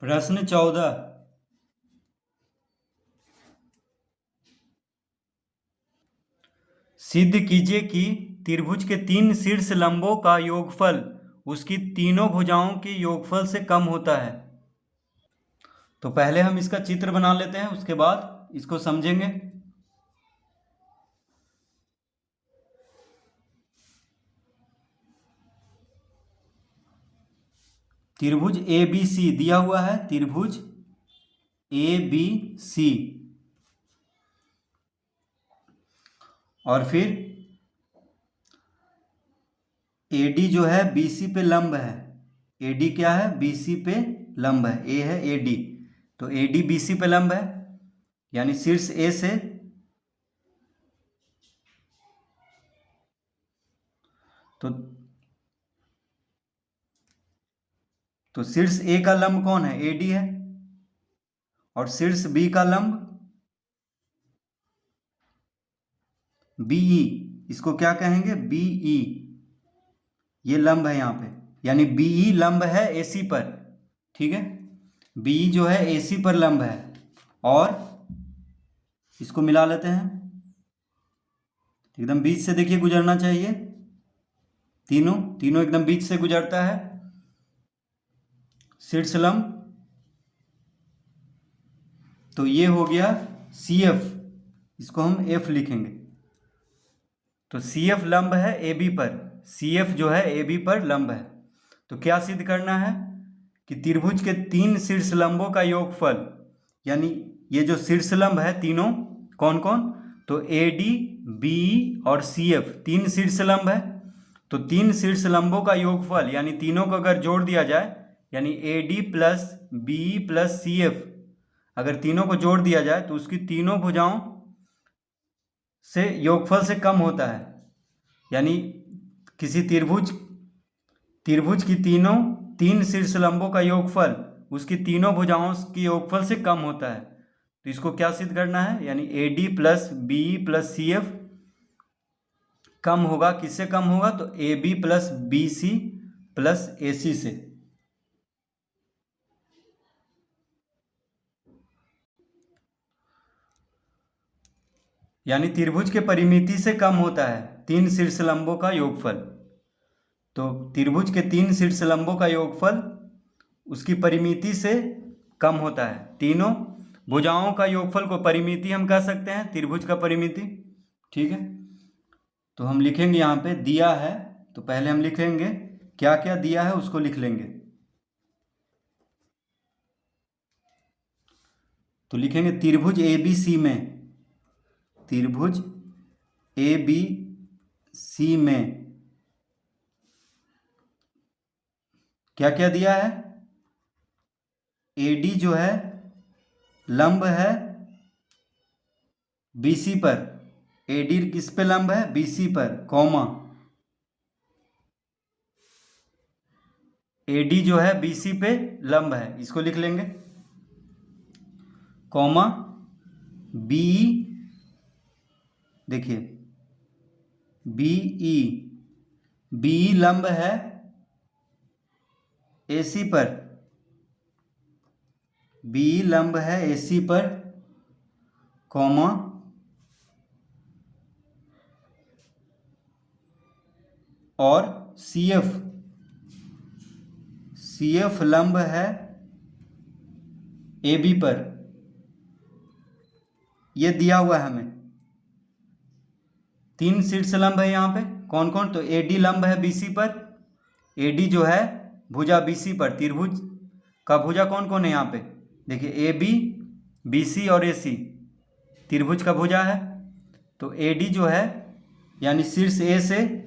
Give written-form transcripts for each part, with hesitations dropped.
प्रश्न 14। सिद्ध कीजिए कि त्रिभुज के तीन शीर्ष लंबों का योगफल उसकी तीनों भुजाओं के योगफल से कम होता है। तो पहले हम इसका चित्र बना लेते हैं, उसके बाद इसको समझेंगे। त्रिभुज ए बी सी दिया हुआ है, त्रिभुज ए बी सी, और फिर AD जो है BC पे लंब है। AD क्या है? BC पे लंब है। A है AD, तो AD BC पे लंब है, यानी शीर्ष A से तो शीर्ष A का लंब कौन है? AD है। और शीर्ष B का लंब BE, इसको क्या कहेंगे? BE, ये लंब है यहाँ पे, यानी BE लंब है AC पर। ठीक है, BE जो है AC पर लंब है। और इसको मिला लेते हैं, एकदम बीच से देखिए गुजरना चाहिए, तीनों तीनों एकदम बीच से गुजरता है शीर्ष लंब। तो ये हो गया CF, इसको हम F लिखेंगे। तो CF लंब है AB पर, CF जो है AB पर लंब है। तो क्या सिद्ध करना है कि त्रिभुज के तीन शीर्ष लंबों का योगफल, यानी ये जो शीर्ष लंब है तीनों कौन कौन? तो AD, BE और CF तीन शीर्ष लंब है। तो तीन शीर्ष लंबों का योगफल यानी तीनों को अगर जोड़ दिया जाए, यानी AD plus BE plus CF, अगर तीनों को जोड़ दिया जाए तो उसकी तीनों भुजाओं से योगफल से कम होता है। यानी किसी त्रिभुज की तीन शीर्ष लंबों का योगफल उसकी तीनों भुजाओं की योगफल से कम होता है। तो इसको क्या सिद्ध करना है? यानी AD plus BE plus CF कम होगा, किससे कम होगा? तो AB plus BC plus AC से। यानी त्रिभुज के परिमिति से कम होता है तीन शीर्ष लंबों का योगफल। तो त्रिभुज के तीन शीर्ष लंबों का योगफल उसकी परिमिति से कम होता है। तीनों भुजाओं का योगफल को परिमिति हम कह सकते हैं, त्रिभुज का परिमिति। ठीक है, तो हम लिखेंगे यहाँ पे दिया है, तो पहले हम लिखेंगे क्या क्या दिया है उसको लिख लेंगे। तो लिखेंगे त्रिभुज ABC में, त्रिभुज ABC में क्या क्या दिया है? AD जो है लंब है BC पर, AD किस पे लंब है? BC पर, कॉमा AD जो है BC पे लंब है, इसको लिख लेंगे, कॉमा BE, देखिए BE लंब है AC पर, BE लंब है AC पर, कॉमा और CF लंब है AB पर। ये दिया हुआ है हमें, तीन शीर्ष लंब है यहाँ पे, कौन कौन? तो AD लंब है BC पर, AD जो है भुजा BC पर, त्रिभुज का भुजा कौन कौन है यहाँ पे? देखिए AB, BC और AC त्रिभुज का भुजा है। तो AD जो है यानी शीर्ष A से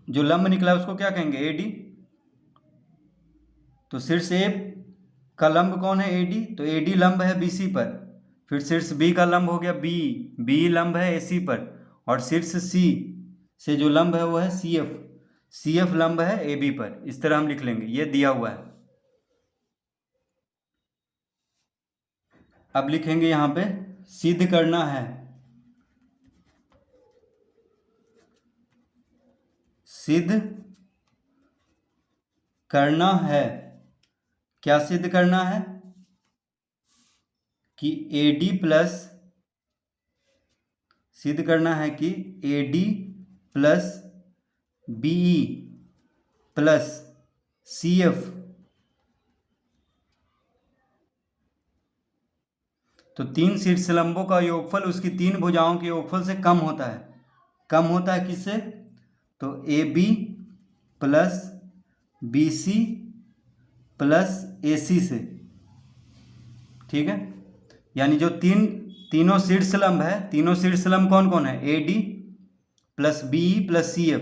जो लंब निकला है उसको क्या कहेंगे? AD। तो शीर्ष A का लंब कौन है? AD, तो AD लंब है BC पर। फिर शीर्ष B का लंब हो गया BE लंब है AC पर। और शीर्ष C से जो लंब है वो है CF लंब है AB पर। इस तरह हम लिख लेंगे, ये दिया हुआ है। अब लिखेंगे यहाँ पे सिद्ध करना है, सिद्ध करना है क्या सिद्ध करना है कि AD प्लस, सिद्ध करना है कि AD plus BE plus CF, तो तीन शीर्षलंबों का योगफल उसकी तीन भुजाओं के योगफल से कम होता है। कम होता है किससे? तो AB plus BC plus AC से। ठीक है, यानी जो तीनों शीर्षलंब है, तीनों शीर्षलंब कौन कौन है? AD plus BE plus CF,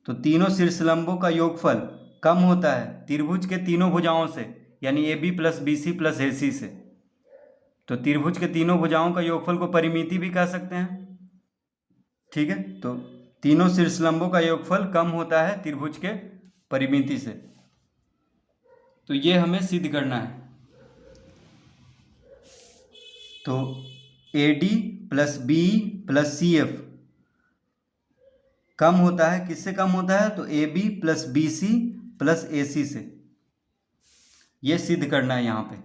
तो तीनों शीर्षलंबों का योगफल कम होता है त्रिभुज के तीनों भुजाओं से, यानी AB plus BC plus AC से। तो त्रिभुज के तीनों भुजाओं का योगफल को परिमिति भी कह सकते हैं। ठीक है, तो तीनों शीर्षलंबों का योगफल कम होता है त्रिभुज के परिमिति से। तो ये हमें सिद्ध करना है। तो AD plus BE plus CF कम होता है, किससे कम होता है? तो AB plus BC plus AC से। ये सिद्ध करना है यहाँ पे।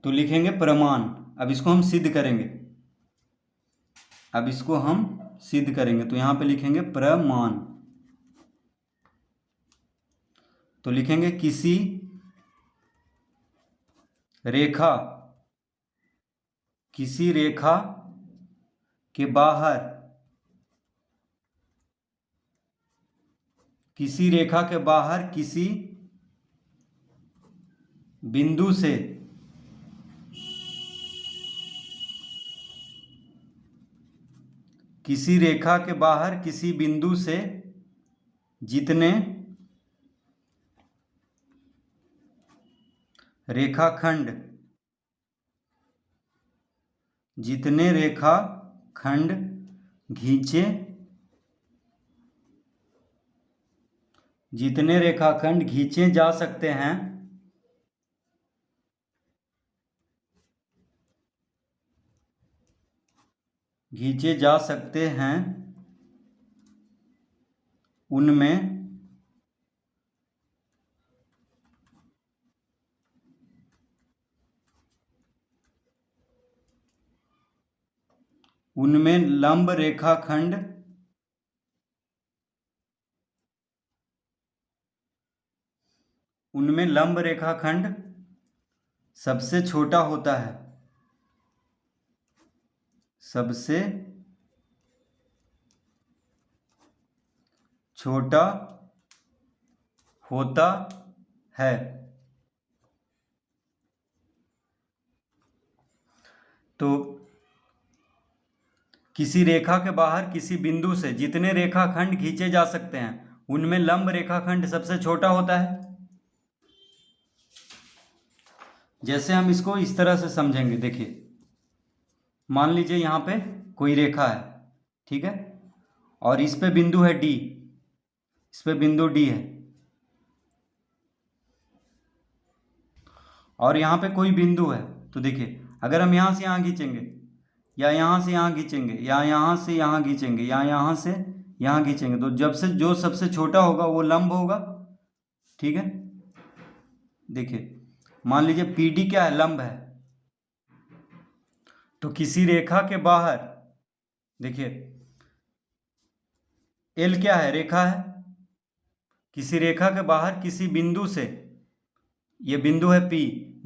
तो लिखेंगे प्रमाण। अब इसको हम सिद्ध करेंगे, अब इसको हम सिद्ध करेंगे। तो यहाँ पे लिखेंगे प्रमाण। तो लिखेंगे किसी रेखा, किसी रेखा के बाहर, किसी रेखा के बाहर किसी बिंदु से किसी रेखा के बाहर किसी बिंदु से जितने रेखाखंड, जितने रेखाखंड खींचे, जितने रेखाखंड खींचे जा सकते हैं, खींचे जा सकते हैं, उनमें उनमें लंब रेखाखंड, उनमें लंब रेखाखंड सबसे छोटा होता है, सबसे छोटा होता है। तो किसी रेखा के बाहर किसी बिंदु से जितने रेखाखंड खींचे जा सकते हैं, उनमें लंब रेखाखंड सबसे छोटा होता है। जैसे हम इसको इस तरह से समझेंगे, देखिए मान लीजिए यहाँ पे कोई रेखा है, ठीक है, और इस पे बिंदु है D, इस पे बिंदु D है, और यहाँ पे कोई बिंदु है। तो देखिए अगर हम यहाँ से यहाँ खींचेंगे, या यहाँ से यहाँ खींचेंगे, या यहाँ से यहाँ खींचेंगे, या यहाँ से यहाँ खींचेंगे, तो जब से जो सबसे छोटा होगा वो लंब होगा। ठीक है, देखिए मान लीजिए PD क्या है? लंब है। तो किसी रेखा के बाहर, देखिए L क्या है? रेखा है। किसी रेखा के बाहर किसी बिंदु से, ये बिंदु है P,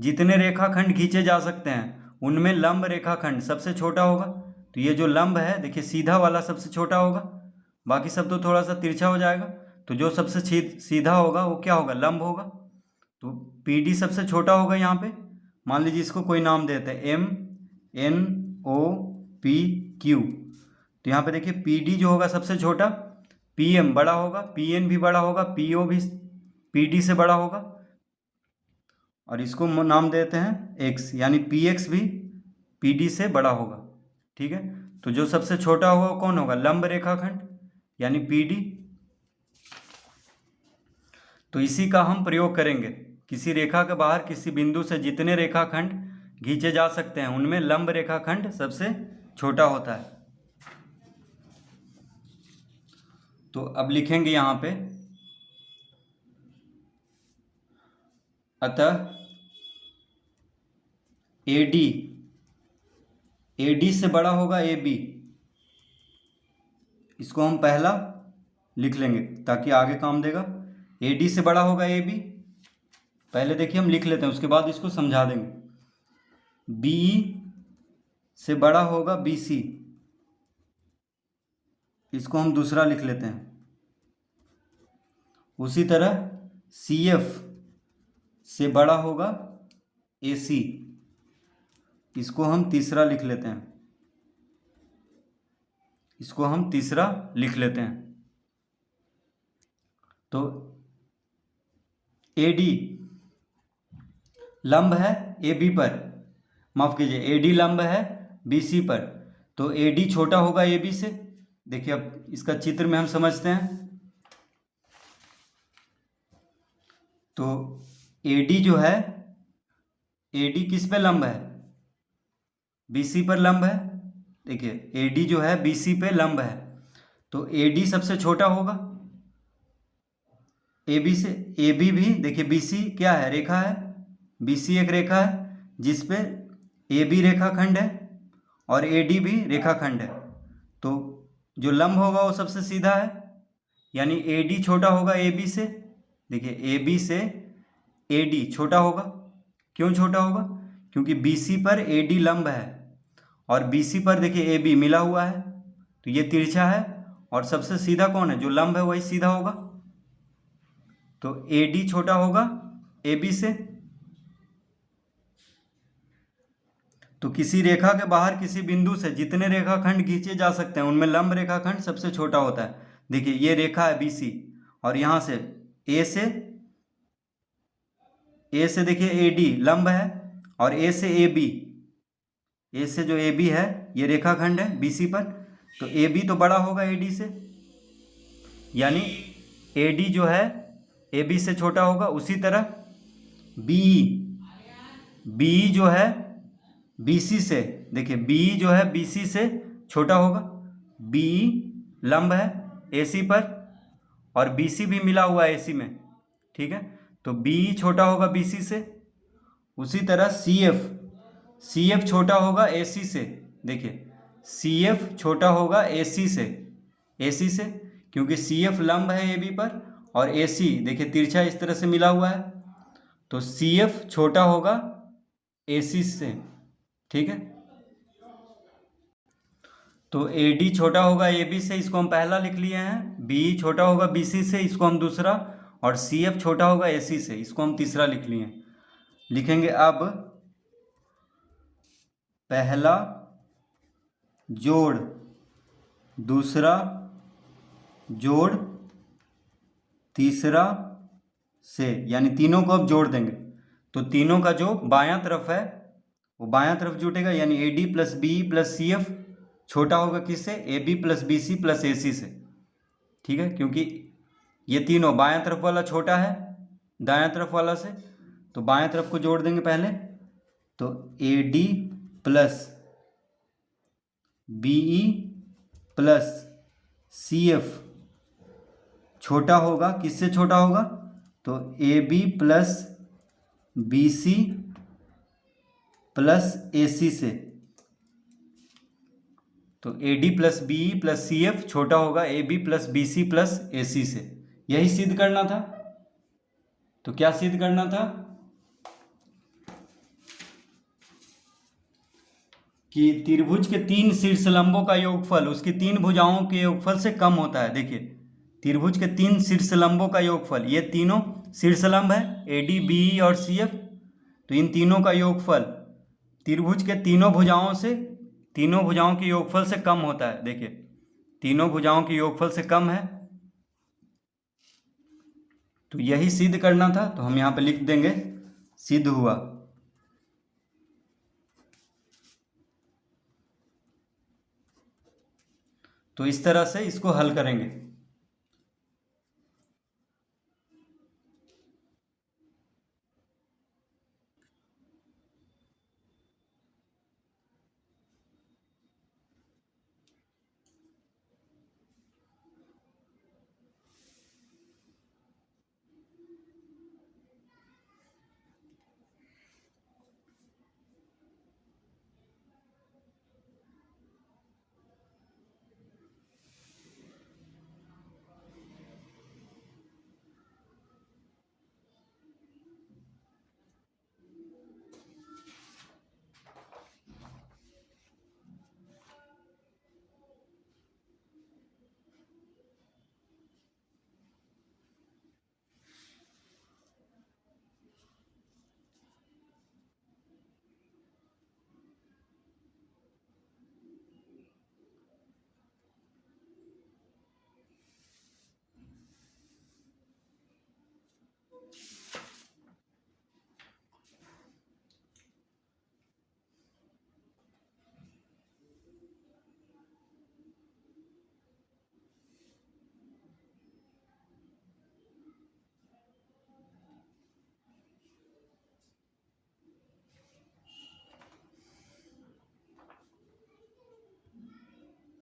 जितने रेखाखंड खींचे जा सकते हैं उनमें लंब रेखाखंड सबसे छोटा होगा। तो ये जो लंब है, देखिए सीधा वाला सबसे छोटा होगा, बाकी सब तो थोड़ा सा तिरछा हो जाएगा। तो जो सबसे सीधा होगा वो क्या होगा? लंब होगा। तो PD सबसे छोटा होगा यहाँ पे। मान लीजिए इसको कोई नाम देते हैं MNOPQ। तो यहाँ पे देखिए PD जो होगा सबसे छोटा, PM बड़ा होगा, PN भी बड़ा होगा, PO भी PD से बड़ा होगा, और इसको नाम देते हैं X, यानी PX भी PD से बड़ा होगा। ठीक है, तो जो सबसे छोटा होगा वो कौन होगा? लंब रेखाखंड, यानी PD। तो इसी का हम प्रयोग करेंगे। किसी रेखा के बाहर किसी बिंदु से जितने रेखाखंड खींचे जा सकते हैं उनमें लंब रेखाखंड सबसे छोटा होता है। तो अब लिखेंगे यहाँ पे अतः AD से बड़ा होगा AB। इसको हम पहला लिख लेंगे ताकि आगे काम देगा। AD से बड़ा होगा AB, पहले देखिए हम लिख लेते हैं, उसके बाद इसको समझा देंगे। BE से बड़ा होगा BC, इसको हम दूसरा लिख लेते हैं। उसी तरह CF से बड़ा होगा AC, इसको हम तीसरा लिख लेते हैं। तो AD लंब है AB पर, माफ कीजिए, AD लंब है BC पर, तो AD छोटा होगा AB से। देखिए अब इसका चित्र में हम समझते हैं। तो AD जो है, AD किस पे लंब है? BC पर लंब है। देखिए AD जो है BC पे लंब है, तो AD सबसे छोटा होगा AB से। AB भी देखिए, BC क्या है? रेखा है। BC एक रेखा है जिस पे AB रेखाखंड है और AD भी रेखाखंड है, तो जो लंब होगा वो सबसे सीधा है, यानी AD छोटा होगा AB से। देखिए AB से AD छोटा होगा। क्यों छोटा होगा? क्योंकि BC पर AD लंब है और BC पर देखिए AB मिला हुआ है, तो ये तिरछा है और सबसे सीधा कौन है? जो लंब है वही सीधा होगा। तो AD छोटा होगा AB से। तो किसी रेखा के बाहर किसी बिंदु से जितने रेखाखंड खींचे जा सकते हैं उनमें लंब रेखाखंड सबसे छोटा होता है। देखिए ये रेखा है BC और यहाँ से A से देखिए AD लंब है और A से AB, A से जो AB है ये रेखाखंड है BC पर, तो AB तो बड़ा होगा AD से, यानी AD जो है AB से छोटा होगा। उसी तरह BE जो है BC से, देखिए BE जो है BC से छोटा होगा। BE लंब है AC पर और BC भी मिला हुआ है AC में, ठीक है, तो BE छोटा होगा BC से। उसी तरह CF छोटा होगा AC से। देखिए CF छोटा होगा AC से, क्योंकि CF लंब है AB पर और AC देखिए तिरछा इस तरह से मिला हुआ है, तो CF छोटा होगा AC से, ठीक है। तो AD छोटा होगा AB से, इसको हम पहला लिख लिए हैं। BE छोटा होगा BC से, इसको हम दूसरा, और CF छोटा होगा AC से, इसको हम तीसरा लिख लिए हैं। लिखेंगे अब पहला जोड़ दूसरा जोड़ तीसरा से, यानी तीनों को अब जोड़ देंगे, तो तीनों का जो बायां तरफ है वो बायां तरफ जुटेगा, यानी AD plus BE plus CF छोटा होगा किससे? AB plus BC plus AC से, ठीक है, क्योंकि ये तीनों बायां तरफ वाला छोटा है दायां तरफ वाला से, तो बायां तरफ को जोड़ देंगे पहले। तो AD plus BE plus CF छोटा होगा किससे? छोटा होगा तो AB plus BC plus AC से, तो AD plus BE plus CF छोटा होगा AB plus BC plus AC से। यही सिद्ध करना था। तो क्या सिद्ध करना था? कि त्रिभुज के 3 शीर्षलंबों का योगफल उसकी 3 भुजाओं के योगफल से कम होता है। देखिए त्रिभुज के 3 शीर्षलंबों का योगफल, ये तीनों शीर्षलंब है AD BE और CF, तो इन तीनों का योगफल त्रिभुज के तीनों भुजाओं के योगफल से कम होता है। देखिए तीनों भुजाओं के योगफल से कम है, तो यही सिद्ध करना था, तो हम यहाँ पे लिख देंगे सिद्ध हुआ। तो इस तरह से इसको हल करेंगे।